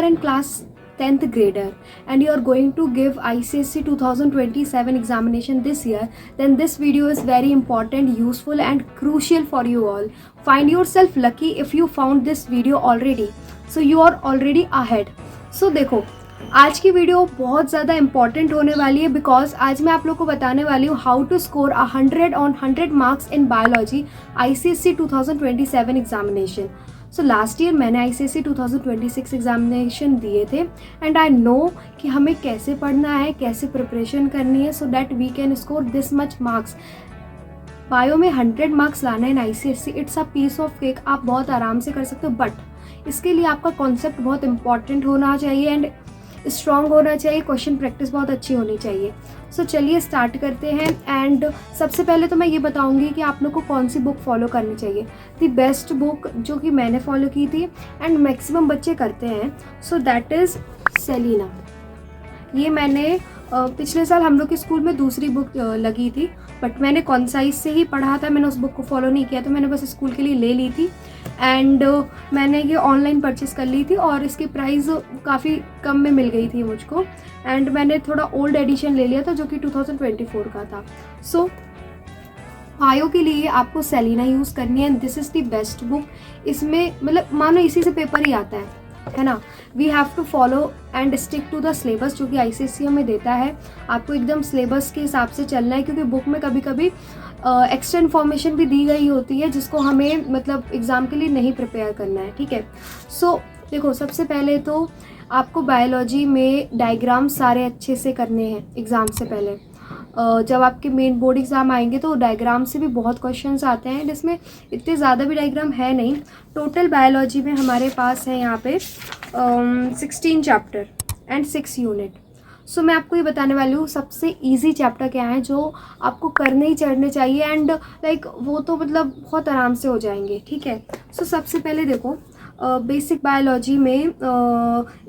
are in class 10th grader and you are going to give ICSE 2027 examination this year, then this video is very important, useful and crucial for you all. Find yourself lucky if you found this video already. So you are already ahead. So देखो, आज की video बहुत ज़्यादा important होने वाली है because आज मैं आप लोग को बताने वाली हूँ how to score 100 on 100 marks in biology ICSE 2027 examination. So last year मैंने ICSE 2026 एग्जामिनेशन दिए थे एंड आई नो कि हमें कैसे पढ़ना है, कैसे प्रिपरेशन करनी है so that we can score this much marks. Bio में 100 मार्क्स लाना है in ICSE, it's a piece of cake. आप बहुत आराम से कर सकते हो बट इसके लिए आपका कॉन्सेप्ट बहुत इंपॉर्टेंट होना चाहिए एंड स्ट्रॉन्ग होना चाहिए, क्वेश्चन प्रैक्टिस बहुत अच्छी होनी चाहिए. सो चलिए स्टार्ट करते हैं. एंड सबसे पहले तो मैं ये बताऊंगी कि आप लोग को कौन सी बुक फॉलो करनी चाहिए. द बेस्ट बुक जो कि मैंने फॉलो की थी एंड मैक्सिमम बच्चे करते हैं, सो दैट इज़ सेलिना. ये मैंने पिछले साल हम लोग के स्कूल में दूसरी बुक लगी थी बट मैंने कॉन्साइज से ही पढ़ा था, मैंने उस बुक को फॉलो नहीं किया, तो मैंने बस स्कूल के लिए ले ली थी एंड मैंने ये ऑनलाइन परचेज़ कर ली थी और इसकी प्राइस काफ़ी कम में मिल गई थी मुझको एंड मैंने थोड़ा ओल्ड एडिशन ले लिया था जो कि 2024 का था. सो बायो के लिए आपको सेलिना यूज़ करनी है and this is the best book. इसमें मतलब मानो इसी से पेपर ही आता है ना. We have to follow and stick to the syllabus जो कि ICSE हमें देता है. आपको एकदम सिलेबस के हिसाब से चलना है क्योंकि बुक में कभी कभी एक्स्ट्रा इन्फॉर्मेशन भी दी गई होती है जिसको हमें मतलब एग्ज़ाम के लिए नहीं प्रिपेयर करना है. ठीक है. सो देखो, सबसे पहले तो आपको बायोलॉजी में डायग्राम सारे अच्छे से करने हैं एग्ज़ाम से पहले. जब आपके मेन बोर्ड एग्ज़ाम आएंगे तो डायग्राम से भी बहुत क्वेश्चंस आते हैं. इसमें इतने ज़्यादा भी डायग्राम है नहीं. टोटल बायोलॉजी में हमारे पास है यहाँ पे 16 चैप्टर एंड 6 यूनिट. सो मैं आपको ये बताने वाली हूँ सबसे इजी चैप्टर क्या है जो आपको करने ही चढ़ने चाहिए एंड लाइक वो तो मतलब बहुत आराम से हो जाएंगे. ठीक है. सो सबसे पहले देखो, बेसिक बायोलॉजी में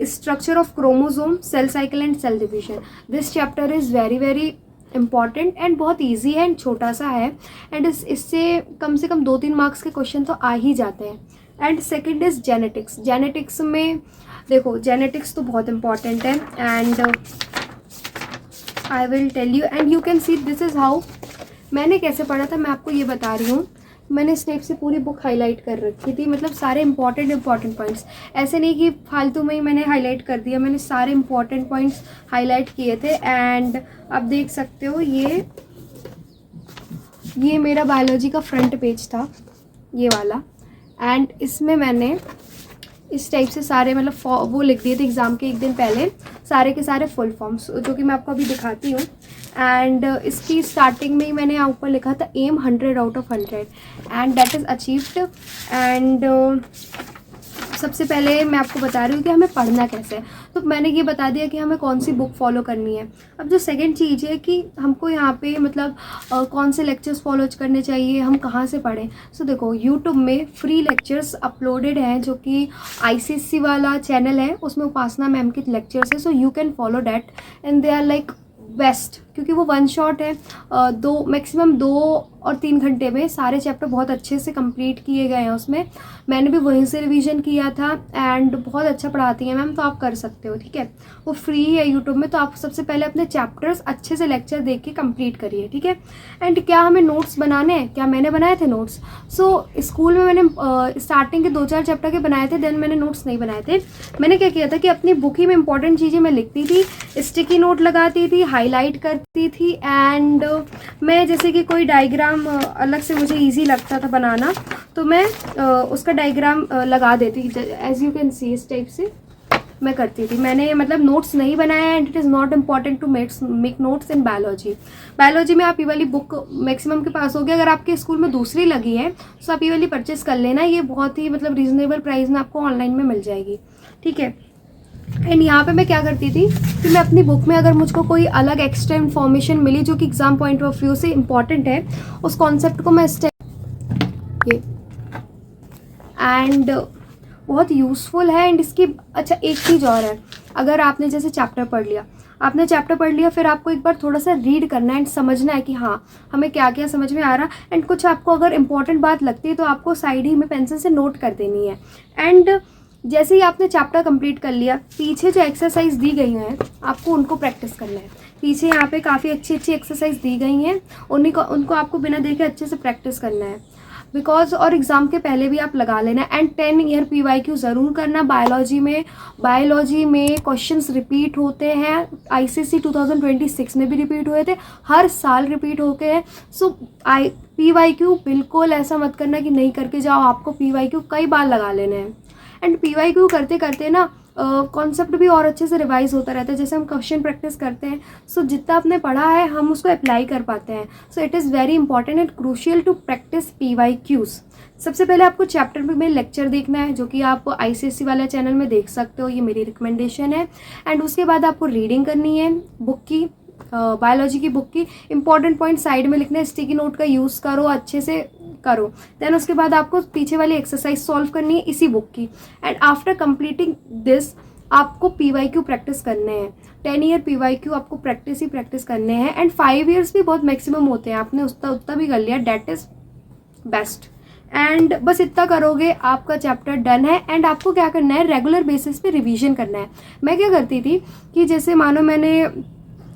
structure of chromosome, cell cycle and cell division. This chapter is very very important and बहुत इजी है एंड छोटा सा है एंड इससे कम से कम 2-3 मार्क्स के क्वेश्चन तो आ ही जाते हैं. And second is genetics. Genetics में देखो, जेनेटिक्स तो बहुत इम्पॉर्टेंट है and I will tell you and you can see this is how मैंने कैसे पढ़ा था. मैं आपको ये बता रही हूँ. मैंने इस टाइप से पूरी बुक हाईलाइट कर रखी थी, मतलब सारे इंपॉर्टेंट पॉइंट्स. ऐसे नहीं कि फालतू में ही मैंने हाईलाइट कर दिया, मैंने सारे इंपॉर्टेंट पॉइंट्स हाईलाइट किए थे. एंड आप देख सकते हो ये मेरा बायोलॉजी का फ्रंट पेज था, ये वाला. एंड इसमें मैंने इस टाइप से सारे मतलब वो लिख दिए थे एग्ज़ाम के एक दिन पहले, सारे के सारे फुल फॉर्म्स जो कि मैं आपको अभी दिखाती हूँ. एंड इसकी स्टार्टिंग में ही मैंने यहाँ ऊपर लिखा था M 100 out of 100 and that is achieved. And सबसे पहले मैं आपको बता रही हूँ कि हमें पढ़ना कैसे है. तो मैंने ये बता दिया कि हमें कौन सी बुक फॉलो करनी है. अब जो सेकंड चीज़ है कि हमको यहाँ पे मतलब कौन से लेक्चर्स फॉलो करने चाहिए, हम कहाँ से पढ़ें. सो देखो, यूट्यूब में फ्री लेक्चर्स अपलोडेड हैं जो कि ICSE वाला चैनल है, उसमें उपासना मैम के लेक्चर्स है. So you can follow that and they are like best क्योंकि वो 1 शॉट है. मैक्सिमम 2 और 3 घंटे में सारे चैप्टर बहुत अच्छे से कंप्लीट किए गए हैं. उसमें मैंने भी वहीं से रिवीजन किया था एंड बहुत अच्छा पढ़ाती हैं मैम, तो आप कर सकते हो. ठीक है. वो फ्री है यूट्यूब में, तो आप सबसे पहले अपने चैप्टर्स अच्छे से लेक्चर देख के कंप्लीट करिए. ठीक है. एंड क्या हमें नोट्स बनाने हैं, क्या मैंने बनाए थे नोट्स. सो स्कूल में मैंने स्टार्टिंग के 2-4 चैप्टर के बनाए थे, देन मैंने नोट्स नहीं बनाए थे. मैंने क्या किया था कि अपनी बुक ही में इंपॉर्टेंट चीज़ें मैं लिखती थी, स्टिकी नोट लगाती थी, हाईलाइट करती थी एंड मैं जैसे कि कोई डायग्राम अलग से मुझे इजी लगता था बनाना तो मैं उसका डायग्राम लगा देती थी. एज यू कैन सी इस टाइप से मैं करती थी. मैंने मतलब नोट्स नहीं बनाया and it is not important to make notes in biology. Biology में आप ये वाली बुक मैक्सिमम के पास होगी. अगर आपके स्कूल में दूसरी लगी है तो आप ये वाली परचेस कर लेना. ये बहुत ही मतलब रीज़नेबल प्राइस में आपको ऑनलाइन में मिल जाएगी. ठीक है. एंड यहाँ पे मैं क्या करती थी कि मैं अपनी बुक में अगर मुझको कोई अलग एक्स्ट्रा इन्फॉर्मेशन मिली जो कि एग्ज़ाम पॉइंट ऑफ व्यू से इम्पॉर्टेंट है, उस कॉन्सेप्ट को मैं ये एंड बहुत यूज़फुल है. एंड इसकी अच्छा एक चीज़ और है, अगर आपने जैसे चैप्टर पढ़ लिया फिर आपको एक बार थोड़ा सा रीड करना है एंड समझना है कि हाँ हमें क्या क्या समझ में आ रहा. एंड कुछ आपको अगर इम्पॉर्टेंट बात लगती है तो आपको साइड ही में पेंसिल से नोट कर देनी है. एंड जैसे ही आपने चैप्टर कंप्लीट कर लिया, पीछे जो एक्सरसाइज दी गई हैं आपको उनको प्रैक्टिस करना है। पीछे यहाँ पे काफ़ी अच्छी अच्छी एक्सरसाइज दी गई हैं, उनको आपको बिना देखे अच्छे से प्रैक्टिस करना है। बिकॉज और एग्ज़ाम के पहले भी आप लगा लेना। एंड 10 ईयर PYQ ज़रूर करना। बायोलॉजी में क्वेश्चंस रिपीट होते हैं, ICSE 2026 में भी रिपीट हुए थे, हर साल रिपीट होके हैं। सो PYQ बिल्कुल ऐसा मत करना कि नहीं करके जाओ, आपको PYQ कई बार लगा लेने हैं। एंड PYQ करते करते ना कॉन्सेप्ट भी और अच्छे से रिवाइज होता रहता है। जैसे हम क्वेश्चन प्रैक्टिस करते हैं, सो जितना आपने पढ़ा है हम उसको अप्लाई कर पाते हैं। So it is very important and crucial to practise PYQs। सबसे पहले आपको चैप्टर में लेक्चर देखना है, जो कि आप ICSE वाला चैनल में देख सकते हो, ये मेरी रिकमेंडेशन है। एंड उसके बाद आपको रीडिंग करनी है बुक की, बायोलॉजी की बुक की। इंपॉर्टेंट पॉइंट साइड में लिखना है, स्टिकी नोट का यूज़ करो, अच्छे से करो। देन उसके बाद आपको पीछे वाली एक्सरसाइज सॉल्व करनी है इसी बुक की। एंड आफ्टर कंप्लीटिंग दिस आपको PYQ प्रैक्टिस करने हैं। 10 ईयर PYQ आपको प्रैक्टिस ही प्रैक्टिस करने हैं। एंड 5 ईयर्स भी बहुत मैक्सिमम होते हैं, आपने उतना भी कर लिया, डेट इज बेस्ट। एंड बस इतना करोगे आपका चैप्टर डन है। एंड आपको क्या करना है, रेगुलर बेसिस पे रिवीजन करना है। मैं क्या करती थी कि जैसे मानो मैंने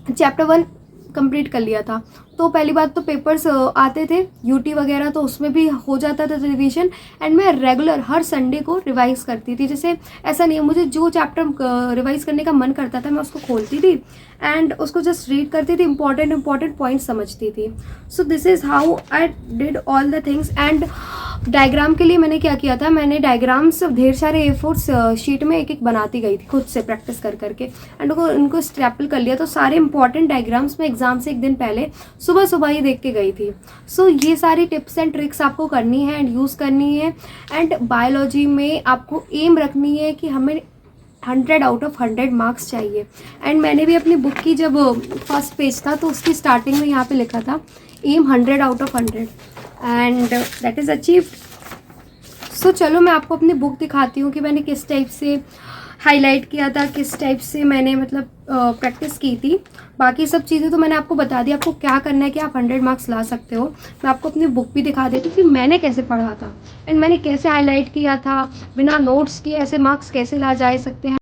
चैप्टर 1 कंप्लीट कर लिया था, तो पहली बात तो पेपर्स आते थे UT वगैरह, तो उसमें भी हो जाता था रिवीजन। एंड मैं रेगुलर हर संडे को रिवाइज करती थी। जैसे ऐसा नहीं है, मुझे जो चैप्टर रिवाइज करने का मन करता था मैं उसको खोलती थी एंड उसको जस्ट रीड करती थी, इंपॉर्टेंट पॉइंट समझती थी। So this is how I did all the things. And diagram के लिए मैंने क्या किया था, मैंने डायग्राम्स ढेर सारे A4 शीट में एक एक बनाती गई थी खुद से प्रैक्टिस कर करके। एंड उनको स्टेपल कर लिया, तो सारे इंपॉर्टेंट डायग्राम्स में एग्जाम से एक दिन पहले सुबह सुबह ही देख के गई थी। सो ये सारी टिप्स एंड ट्रिक्स आपको करनी है एंड यूज़ करनी है। एंड बायोलॉजी में आपको एम रखनी है कि हमें 100 आउट ऑफ 100 मार्क्स चाहिए। एंड मैंने भी अपनी बुक की जब फर्स्ट पेज था तो उसकी स्टार्टिंग में यहाँ पे लिखा था M 100 out of 100 and that is achieved. So चलो मैं आपको अपनी बुक दिखाती हूँ कि मैंने किस टाइप से हाईलाइट किया था, किस टाइप से मैंने मतलब प्रैक्टिस की थी। बाकी सब चीज़ें तो मैंने आपको बता दी, आपको क्या करना है कि आप 100 मार्क्स ला सकते हो। मैं आपको अपनी बुक भी दिखा देती हूँ कि मैंने कैसे पढ़ा था एंड मैंने कैसे हाईलाइट किया था, बिना नोट्स किए ऐसे मार्क्स कैसे ला जा सकते हैं।